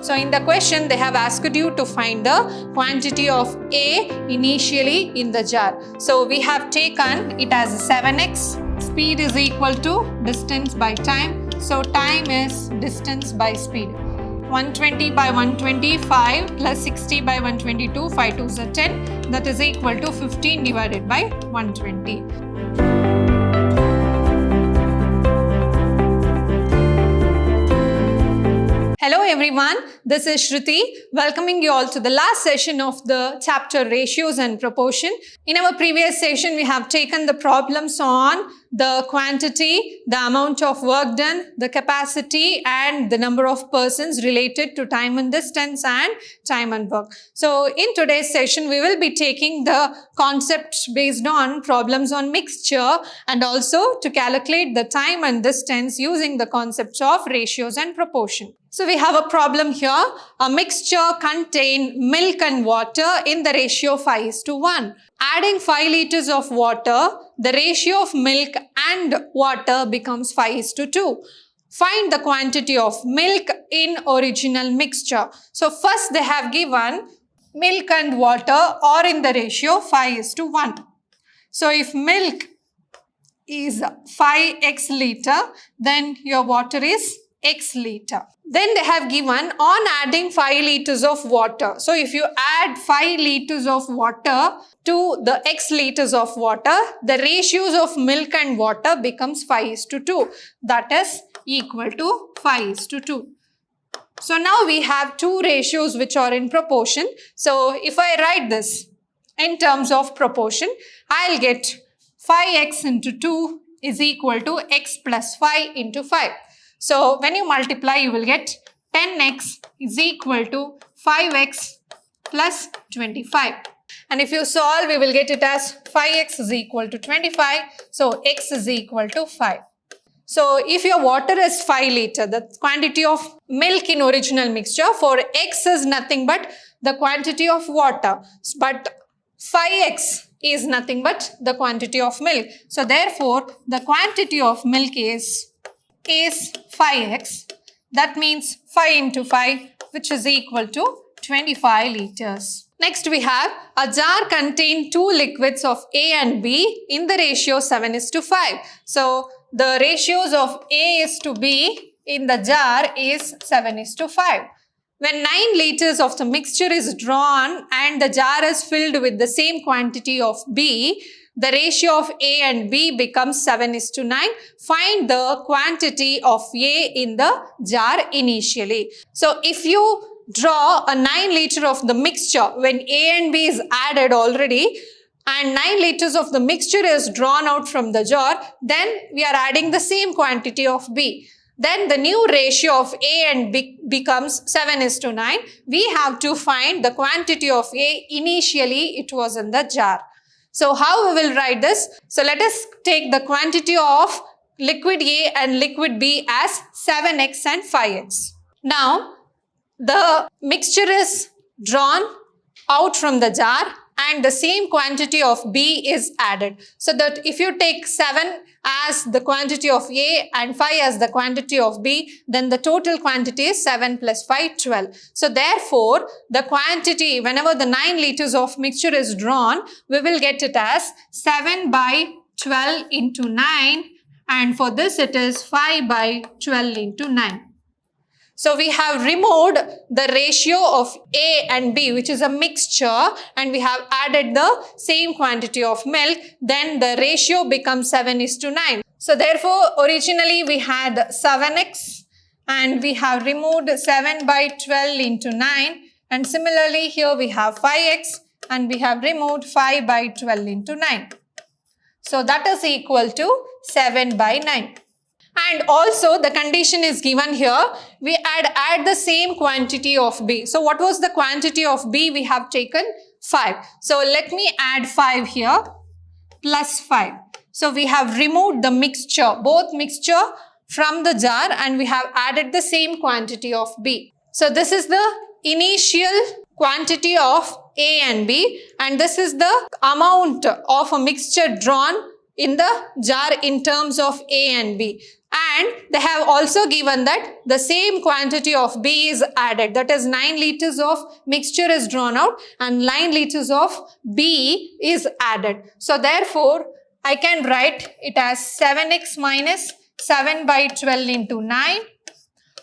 So in the question, they have asked you to find the quantity of A initially in the jar. So we have taken it as 7x. Speed is equal to distance by time. So time is distance by speed. 120 by 125 plus 60 by 122, 5 2s are 10. That is equal to 15 divided by 120. Hello everyone, this is Shruti welcoming you all to the last session of the chapter Ratios and Proportion. In our previous session, we have taken the problems on the quantity, the amount of work done, the capacity and the number of persons related to time and distance and time and work. So in today's session, we will be taking the concepts based on problems on mixture and also to calculate the time and distance using the concepts of ratios and proportion. So we have a problem here. A mixture contains milk and water in the ratio 5:1. Adding 5 liters of water, the ratio of milk and water becomes 5:2. Find the quantity of milk in original mixture. So first they have given milk and water are in the ratio 5:1. So if milk is 5x liter, then your water is x liter. Then they have given on adding 5 liters of water. So if you add 5 liters of water to the x liters of water, the ratios of milk and water becomes 5:2. That is equal to 5:2. So now we have two ratios which are in proportion. So if I write this in terms of proportion, I'll get 5x into 2 is equal to x plus 5 into 5. So when you multiply, you will get 10x is equal to 5x plus 25. And if you solve, we will get it as 5x is equal to 25. So x is equal to 5. So if your water is 5 liter, the quantity of milk in original mixture for x is nothing but the quantity of water. But 5x is nothing but the quantity of milk. So therefore, the quantity of milk is 5x. That means 5 into 5, which is equal to 25 liters. Next we have a jar contains two liquids of A and B in the ratio 7:5. So the ratios of A is to B in the jar is 7:5. When 9 liters of the mixture is drawn and the jar is filled with the same quantity of B, the ratio of A and B becomes 7:9. Find the quantity of A in the jar initially. So if you draw a 9 liter of the mixture when A and B is added already and 9 liters of the mixture is drawn out from the jar, then we are adding the same quantity of B. Then the new ratio of A and B becomes 7:9. We have to find the quantity of A initially it was in the jar. So how we will write this? So let us take the quantity of liquid A and liquid B as 7x and 5x. Now the mixture is drawn out from the jar and the same quantity of B is added. So that if you take 7 as the quantity of A and 5 as the quantity of B, then the total quantity is 7 plus 5, 12. So therefore, the quantity, whenever the 9 liters of mixture is drawn, we will get it as 7 by 12 into 9. And for this, it is 5 by 12 into 9. So we have removed the ratio of A and B, which is a mixture, and we have added the same quantity of milk. Then the ratio becomes 7:9. So therefore, originally we had 7x and we have removed 7 by 12 into 9. And similarly, here we have 5x and we have removed 5 by 12 into 9. So that is equal to 7 by 9. And also the condition is given here. We add the same quantity of B. So what was the quantity of B? We have taken 5. So let me add 5 here plus 5. So we have removed the mixture, both mixture from the jar and we have added the same quantity of B. So this is the initial quantity of A and B and this is the amount of a mixture drawn in the jar in terms of A and B. And they have also given that the same quantity of B is added. That is 9 liters of mixture is drawn out and 9 liters of B is added. So therefore, I can write it as 7x minus 7 by 12 into 9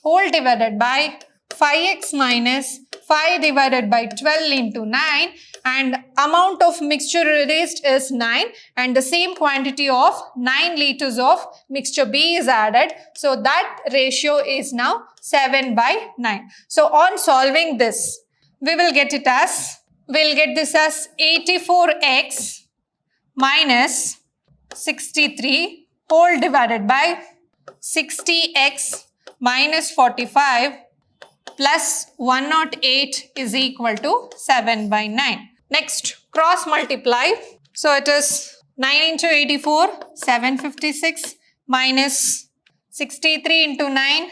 whole divided by 5x minus 5 divided by 12 into 9, and amount of mixture erased is 9 and the same quantity of 9 liters of mixture B is added. So that ratio is now 7 by 9. So on solving this, we will get it as, we'll get this as 84x minus 63 whole divided by 60x minus 45 plus 108 is equal to 7 by 9. Next, cross multiply. So it is 9 into 84, 756 minus 63 into 9,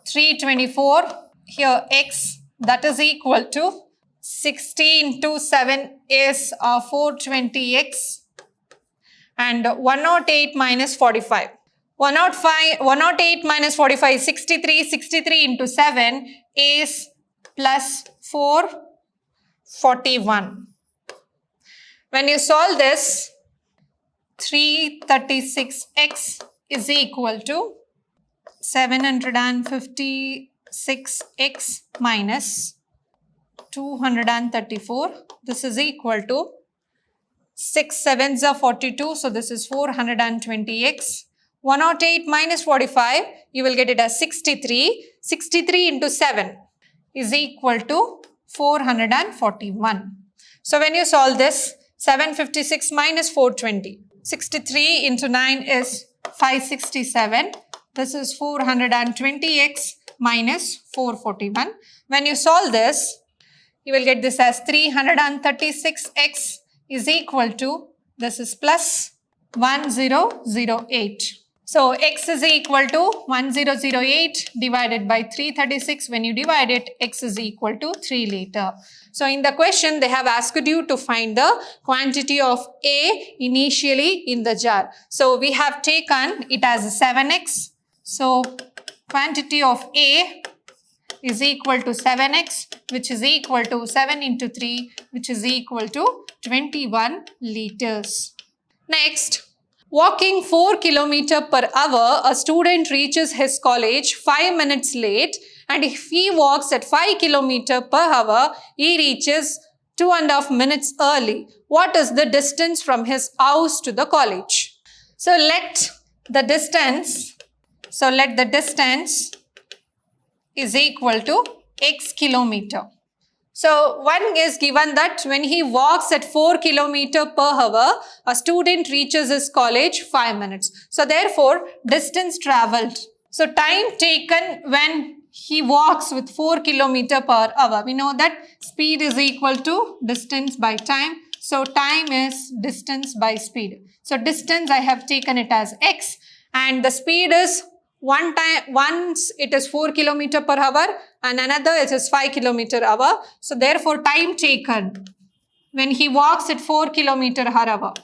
324. Here x, that is equal to 60 into 7 is 420x and 108 minus 45. 108 minus 45 is 63. 63 into 7 is plus 441. When you solve this, 336x is equal to 756x minus 234. This is equal to 6 7s are 42. So this is 420x. 108 minus 45, you will get it as 63. 63 into 7 is equal to 441. So when you solve this, 756 minus 420. 63 into 9 is 567. This is 420x minus 441. When you solve this, you will get this as 336x is equal to, this is plus 1008. So x is equal to 1008 divided by 336. When you divide it, x is equal to 3 liter. So in the question, they have asked you to find the quantity of A initially in the jar. So we have taken it as 7x. So quantity of A is equal to 7x, which is equal to 7 into 3, which is equal to 21 liters. Next, walking 4 km per hour, a student reaches his college 5 minutes late, and if he walks at 5 km per hour, he reaches 2.5 minutes early. What is the distance from his house to the college? So let the distance is equal to x kilometer. So one is given that when he walks at 4 km per hour, a student reaches his college 5 minutes. So therefore, distance traveled. So time taken when he walks with 4 km per hour. We know that speed is equal to distance by time. So time is distance by speed. So distance, I have taken it as x, and the speed is once it is 4 km per hour and another it is 5 km hour. So therefore, time taken when he walks at 4 km per hour,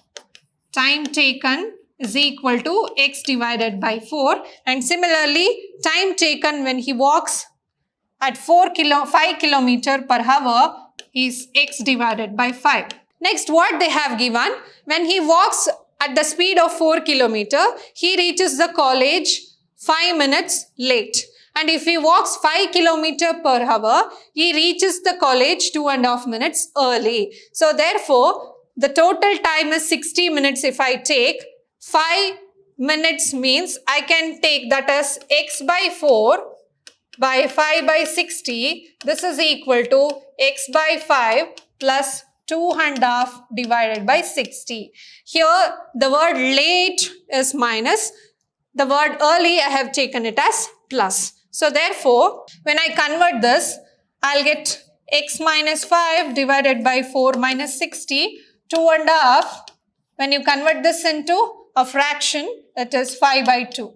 time taken is equal to x divided by 4. And similarly, time taken when he walks at 5 km per hour is x divided by 5. Next, what they have given, when he walks at the speed of 4 km, he reaches the college 5 minutes late. And if he walks 5 km per hour, he reaches the college 2.5 minutes early. So therefore, the total time is 60 minutes. If I take 5 minutes means I can take that as x by 4 by 5 by 60. This is equal to x by 5 plus 2.5 divided by 60. Here the word late is minus. The word early, I have taken it as plus. So therefore, when I convert this, I'll get x minus 5 divided by 4 minus 60, 2.5. When you convert this into a fraction, it is 5 by 2.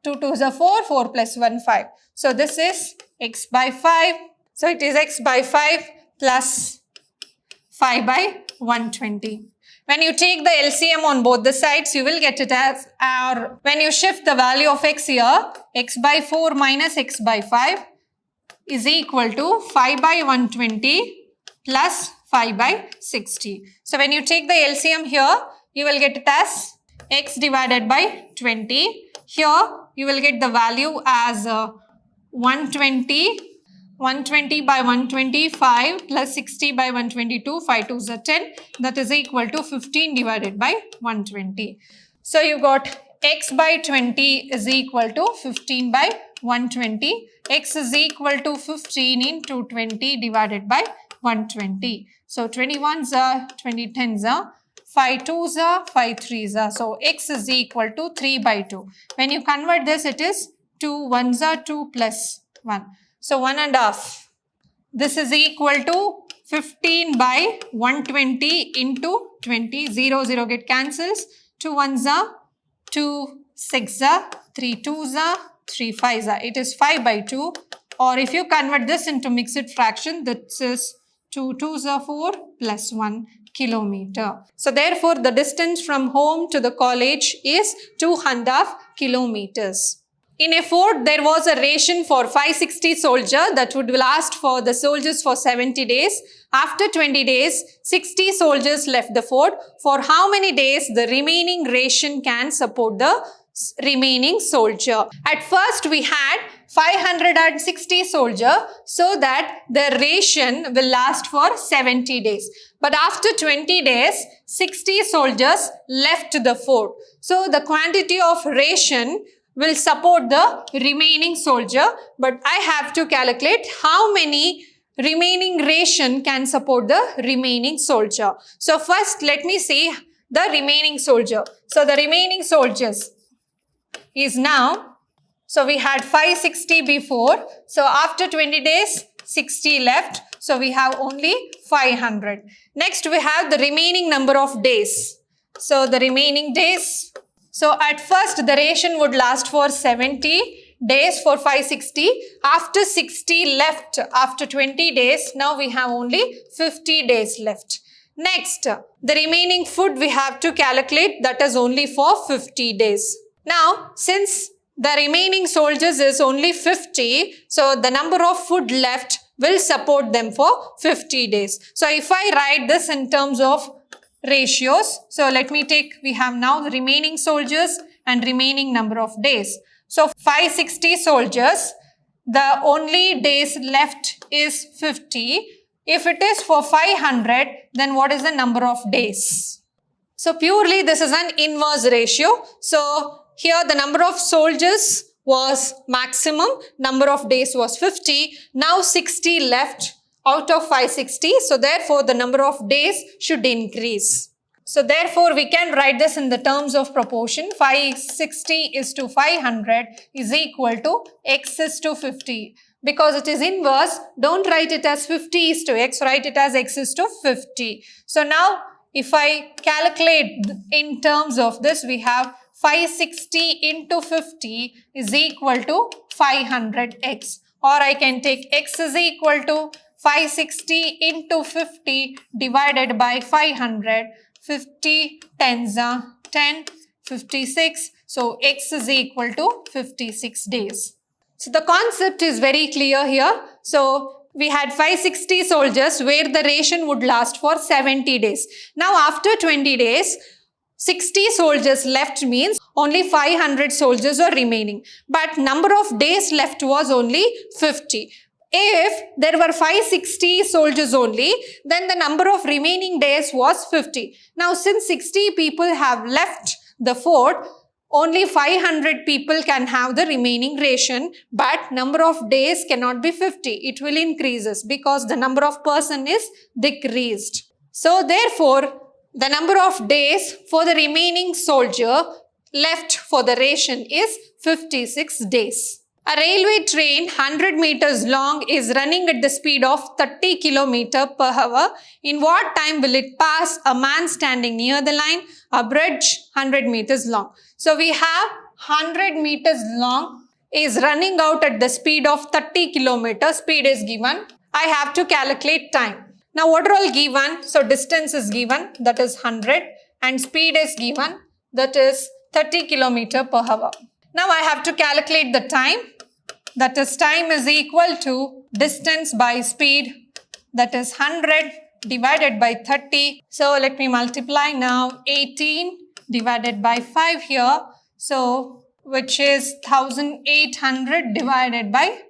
2 2s are 4, 4 plus 1, 5. So this is x by 5. So it is x by 5 plus 5 by 120. When you take the LCM on both the sides, you will get it as, or when you shift the value of x here, x by 4 minus x by 5 is equal to 5 by 120 plus 5 by 60. So when you take the LCM here, you will get it as x divided by 20. Here, you will get the value as 120 by 125 plus 60 by 122, 5 2s are 10. That is equal to 15 divided by 120. So you got x by 20 is equal to 15 by 120. X is equal to 15 into 20 divided by 120. So 21s are, 20 10s are, 5 2s are, 5 3s are. So x is equal to 3 by 2. When you convert this, it is 2 1s are 2 plus 1. So 1.5. This is equal to 15 by 120 into 20. 0, 0 get cancels. 2 1s are 2 6 are, 3 2s are, 3 5s are. It is 5 by 2. Or if you convert this into mixed fraction, this is 2 2s are 4 plus 1 kilometer. So therefore, the distance from home to the college is 2.5 kilometers. In a fort, there was a ration for 560 soldiers that would last for the soldiers for 70 days. After 20 days, 60 soldiers left the fort. For how many days the remaining ration can support the remaining soldier? At first, we had 560 soldiers so that the ration will last for 70 days. But after 20 days, 60 soldiers left the fort. So the quantity of ration will support the remaining soldier, but I have to calculate how many remaining ration can support the remaining soldier. So first let me see the remaining soldier. So the remaining soldiers is now, so we had 560 before, so after 20 days 60 left, so we have only 500. Next we have the remaining number of days. So the remaining days, so at first the ration would last for 70 days for 560. After 60 left, after 20 days, now we have only 50 days left. Next, the remaining food we have to calculate, that is only for 50 days. Now, since the remaining soldiers is only 50, so the number of food left will support them for 50 days. So if I write this in terms of ratios, so let me take, we have now the remaining soldiers and remaining number of days. So 560 soldiers, the only days left is 50. If it is for 500, then what is the number of days? So purely this is an inverse ratio. So here the number of soldiers was maximum, number of days was 50. Now 60 left out of 560. So therefore the number of days should increase. So therefore we can write this in the terms of proportion. 560 is to 500 is equal to x is to 50. Because it is inverse, don't write it as 50 is to x, write it as x is to 50. So now if I calculate in terms of this, we have 560 into 50 is equal to 500x. Or I can take x is equal to 560 into 50 divided by 500. 50 tens are 10, 56. So x is equal to 56 days. So the concept is very clear here. So we had 560 soldiers where the ration would last for 70 days. Now after 20 days, 60 soldiers left means only 500 soldiers are remaining. But number of days left was only 50. If there were 560 soldiers only, then the number of remaining days was 50. Now since 60 people have left the fort, only 500 people can have the remaining ration, but number of days cannot be 50. It will increases because the number of person is decreased. So therefore, the number of days for the remaining soldier left for the ration is 56 days. A railway train 100 meters long is running at the speed of 30 km per hour. In what time will it pass a man standing near the line? A bridge 100 meters long. So we have 100 meters long is running out at the speed of 30 km. Speed is given. I have to calculate time. Now what are all given? So distance is given, that is 100, and speed is given, that is 30 km per hour. Now I have to calculate the time, that is time is equal to distance by speed, that is 100 divided by 30. So let me multiply now, 18 divided by 5 here, so which is 1800 divided by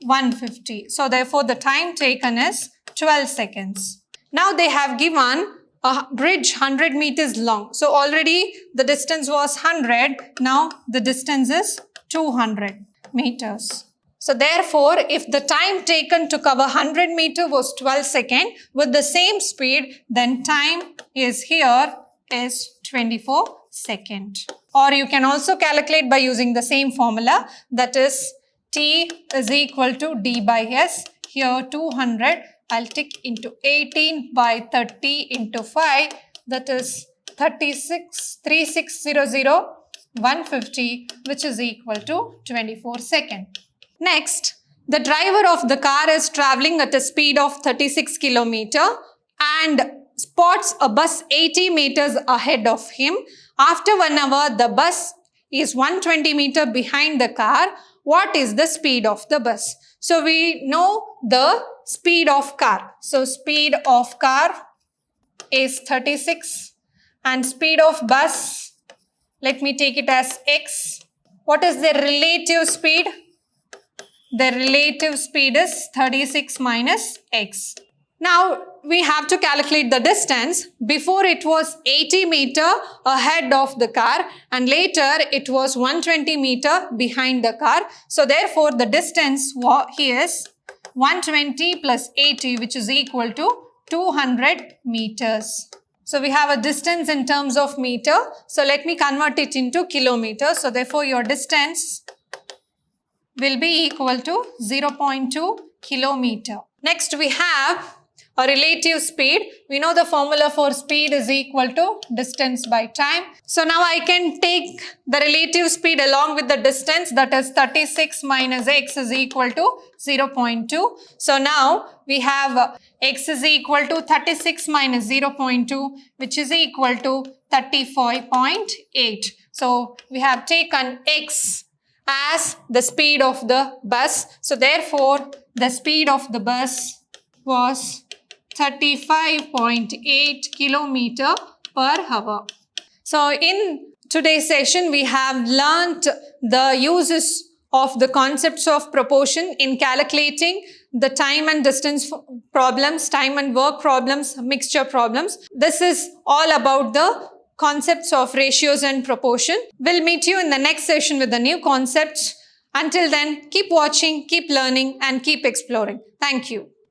150. So therefore the time taken is 12 seconds. Now they have given a bridge 100 meters long. So already the distance was 100. Now the distance is 200 meters. So therefore, if the time taken to cover 100 meter was 12 seconds with the same speed, then time is here is 24 seconds. Or you can also calculate by using the same formula, that is T is equal to D by S. Here 200, I'll tick into 18 by 30 into 5, that is 3600, 150, which is equal to 24 seconds. Next, the driver of the car is traveling at a speed of 36 km and spots a bus 80 meters ahead of him. After 1 hour, the bus is 120 meters behind the car. What is the speed of the bus? So we know the speed of car. So speed of car is 36 and speed of bus, let me take it as x. What is the relative speed? The relative speed is 36 minus x. Now we have to calculate the distance. Before it was 80 meter ahead of the car and later it was 120 meter behind the car. So therefore the distance here is 120 plus 80, which is equal to 200 meters. So we have a distance in terms of meter. So let me convert it into kilometers. So therefore your distance will be equal to 0.2 kilometer. Next we have a relative speed. We know the formula for speed is equal to distance by time. So now I can take the relative speed along with the distance, that is 36 minus x is equal to 0.2. So now we have x is equal to 36 minus 0.2, which is equal to 35.8. So we have taken x as the speed of the bus. So therefore the speed of the bus was 35.8 kilometer per hour. So in today's session, we have learnt the uses of the concepts of proportion in calculating the time and distance problems, time and work problems, mixture problems. This is all about the concepts of ratios and proportion. We'll meet you in the next session with the new concepts. Until then, keep watching, keep learning, and keep exploring. Thank you.